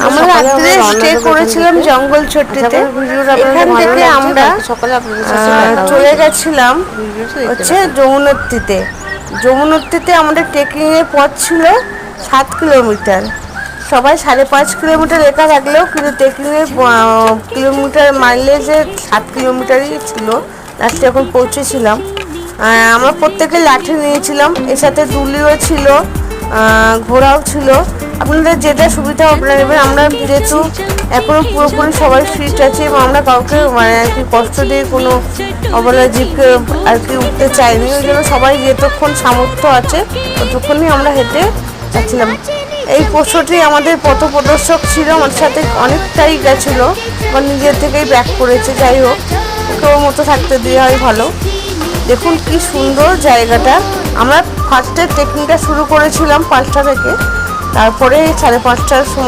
আমরা রাত্রে স্টে করেছিলাম জঙ্গল চট্টিতে। এখান থেকে আমরা চলে গেছিলাম হচ্ছে যমুনোত্রীতে। যমুনোত্রীতে আমাদের ট্রেকিংয়ের পথ ছিল 7 কিলোমিটার। সবাই 5.5 কিলোমিটার লেখা থাকলেও কিন্তু ট্রেকিংয়ের কিলোমিটার মাইলেজে 7 কিলোমিটারই ছিল। লাস্টে যখন পৌঁছেছিলাম আমরা প্রত্যেকে লাঠি নিয়েছিলাম, এর সাথে দুলিও ছিল, ঘোড়াও ছিল। আপনাদের যেটা সুবিধা আপনারা নেবেন। আমরা যেহেতু এখনও পুরোপুরি সবাই ফিট আছি এবং আমরা কাউকে মানে আর কি কষ্ট দিয়ে কোনো অবলা জীবকে আর কি উঠতে চাইনি, ওই জন্য সবাই যতক্ষণ সামর্থ্য আছে ততক্ষণই আমরা হেঁটে যাচ্ছিলাম। এই পশুটি আমাদের পথপ্রদর্শক ছিল, আমাদের সাথে অনেকটাই গেছিলো বা নিজের থেকেই ব্যাক করেছে। যাই হোক, ওকে ওর মতো থাকতে দেওয়া হয় ভালো। দেখুন কি সুন্দর জায়গাটা। আমরা ফার্স্টে ট্রেকিংটা শুরু করেছিলাম 5টা থেকে, তারপরে 5:30টার সময়